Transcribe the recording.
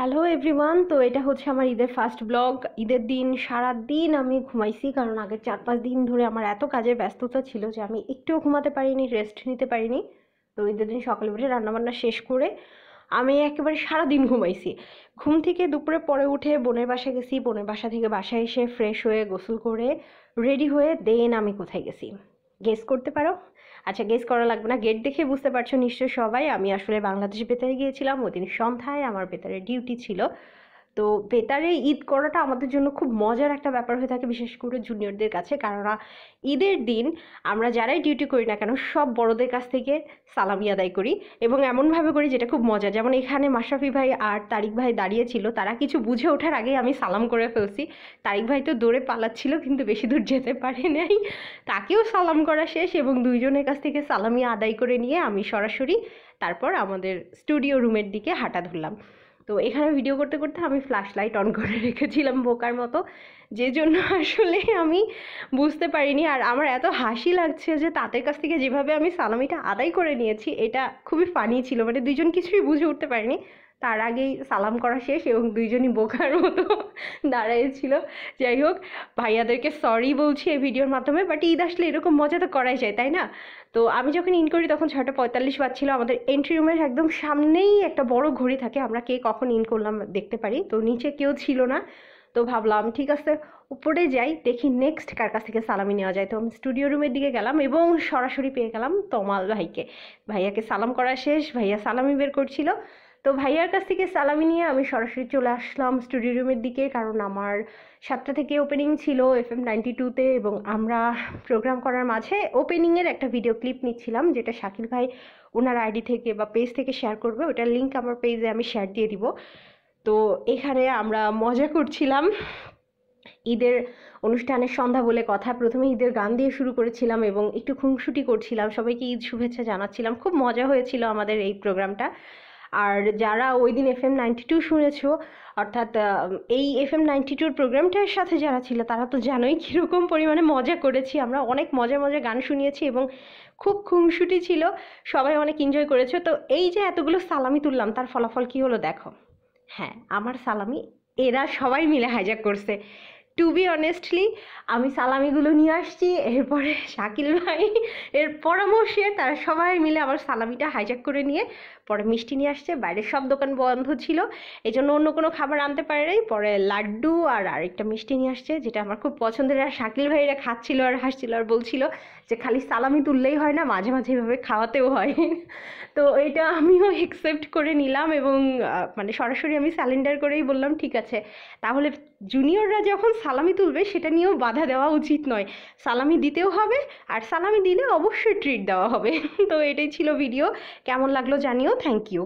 Hello everyone. তো এটা হচ্ছে আমার ঈদের ফার্স্ট ব্লগ। ঈদের দিন সারা দিন আমি ঘুমাইছি, কারণ আগের 4-5 দিন ধরে আমার এত কাজের ব্যস্ততা ছিল যে আমি একটুও ঘুমাতে পারিনি, রেস্ট নিতে পারিনি। তো ঈদের দিন সকালে উঠে রান্নাবান্না শেষ করে আমি একেবারে সারা দিন ঘুমাইছি। ঘুম থেকে দুপুরে পরে উঠে বোনের বাসায় গেছি, বোনের বাসা থেকে বাসায় এসে ফ্রেশ হয়ে গোসল করে রেডি হয়ে দেন আমি কোথায় গেছি গেস করতে পারো? আচ্ছা, গেস করা লাগবে না, গেট দেখে বুঝতে পারছো নিশ্চয়ই সবাই। আমি আসলে বাংলাদেশ বেতারে গিয়েছিলাম। ওই দিন সন্ধ্যায় আমার বেতারের ডিউটি ছিল। তো বেতারে ঈদ করাটা আমাদের জন্য খুব মজার একটা ব্যাপার হয়ে থাকে, বিশেষ করে জুনিয়রদের কাছে। কেননা ঈদের দিন আমরা যারাই ডিউটি করি না কেন সব বড়দের কাছ থেকে সালামি আদায় করি, এবং এমনভাবে করি যেটা খুব মজা। যেমন এখানে মাশরাফি ভাই আর তারিক ভাই দাঁড়িয়ে ছিল, তারা কিছু বুঝে ওঠার আগেই আমি সালাম করে ফেলছি। তারিক ভাই তো দৌড়ে পালাচ্ছিল কিন্তু বেশি দূর যেতে পারে নাই, তাকেও সালাম করা শেষ এবং দুইজনের কাছ থেকে সালামি আদায় করে নিয়ে আমি সরাসরি তারপর আমাদের স্টুডিও রুমের দিকে হাঁটা ধরলাম। তো এখানে ভিডিও করতে করতে আমি ফ্ল্যাশ লাইট অন করে রেখেছিলাম বোকার মতো, যে জন্য আসলে আমি বুঝতে পারিনি। আর আমার এত হাসি লাগছে যে তাদের কাছ থেকে যেভাবে আমি সালামিটা আদায় করে নিয়েছি, এটা খুবই ফানি ছিল। মানে দুইজন কিছুই বুঝে উঠতে পারিনি, তার আগেই সালাম করা শেষ এবং দুইজনই বোকার মতো দাঁড়াইছিল। যাই হোক, ভাইয়াদেরকে সরি বলছি এই ভিডিওর মাধ্যমে, বাট ঈদ আসলে এরকম মজা তো করাই যায়, তাই না? তো আমি যখন ইন করি তখন 6:45 বাজছিল। আমাদের এন্ট্রি রুমের একদম সামনেই একটা বড় ঘড়ি থাকে, আমরা কে কখন ইন করলাম দেখতে পারি। তো নিচে কেউ ছিল না, তো ভাবলাম ঠিক আছে উপরে যাই, দেখি নেক্সট কার কাছ থেকে সালামি নেওয়া যায়। তো আমি স্টুডিও রুমের দিকে গেলাম এবং সরাসরি পেয়ে গেলাম তমাল ভাইকে। ভাইয়াকে সালাম করা শেষ, ভাইয়া সালামি বের করছিল। তো ভাইয়ার কাছ থেকে সালামি নিয়ে আমি সরাসরি চলে আসলাম স্টুডিও রুমের দিকে, কারণ আমার 7টা থেকে ওপেনিং ছিল FM 92-তে, এবং আমরা প্রোগ্রাম করার মাঝে ওপেনিংয়ের একটা ভিডিও ক্লিপ নিচ্ছিলাম, যেটা শাকিল ভাই ওনার আইডি থেকে বা পেজ থেকে শেয়ার করবে। ওটার লিঙ্ক আমার পেজে আমি শেয়ার দিয়ে দিব। তো এখানে আমরা মজা করছিলাম। ঈদের অনুষ্ঠানের সন্ধ্যা বলে কথা, প্রথমে ঈদের গান দিয়ে শুরু করেছিলাম এবং একটু খুনসুটি করছিলাম, সবাইকে ঈদ শুভেচ্ছা জানাচ্ছিলাম। খুব মজা হয়েছিল আমাদের এই প্রোগ্রামটা। আর যারা ওই দিন FM 92 শুনেছো, অর্থাৎ এই FM 92-র প্রোগ্রামটার সাথে যারা ছিল তারা তো জানোই কীরকম পরিমাণে মজা করেছি আমরা। অনেক মজার মজার গান শুনিয়েছি এবং খুব খুনসুটি ছিল, সবাই অনেক এনজয় করেছে। তো এই যে এতগুলো সালামি তুললাম, তার ফলাফল কী হলো দেখো। হ্যাঁ, আমার সালামি এরা সবাই মিলে হাইজ্যাক করছে। টু বি অনেস্টলি, আমি সালামিগুলো নিয়ে আসছি, এরপরে শাকিল ভাই এর পরামর্শে তারা সবাই মিলে আমার সালামিটা হাইজ্যাক করে নিয়ে পরে মিষ্টি নিয়ে আসছে। বাইরের সব দোকান বন্ধ ছিল, এই জন্য অন্য কোনো খাবার আনতে পারে নাই। পরে লাড্ডু আর আরেকটা মিষ্টি নিয়ে আসছে, যেটা আমার খুব পছন্দের। আর শাকিল ভাইরা খাচ্ছিল আর হাসছিল আর বলছিল যে খালি সালামি তুললেই হয় না, মাঝে মাঝে এভাবে খাওয়াতেও হয়। তো এটা আমিও একসেপ্ট করে নিলাম এবং মানে সরাসরি আমি স্যালেন্ডার করেই বললাম ঠিক আছে, তাহলে জুনিয়ররা যখন সালামি তুলবে সেটা নিয়েও বাধা দেওয়া উচিত নয়, সালামি দিতেও হবে, আর সালামি দিলে অবশ্যই ট্রিট দেওয়া হবে। তো এটাই ছিল ভিডিও, কেমন লাগলো জানিও। Thank you.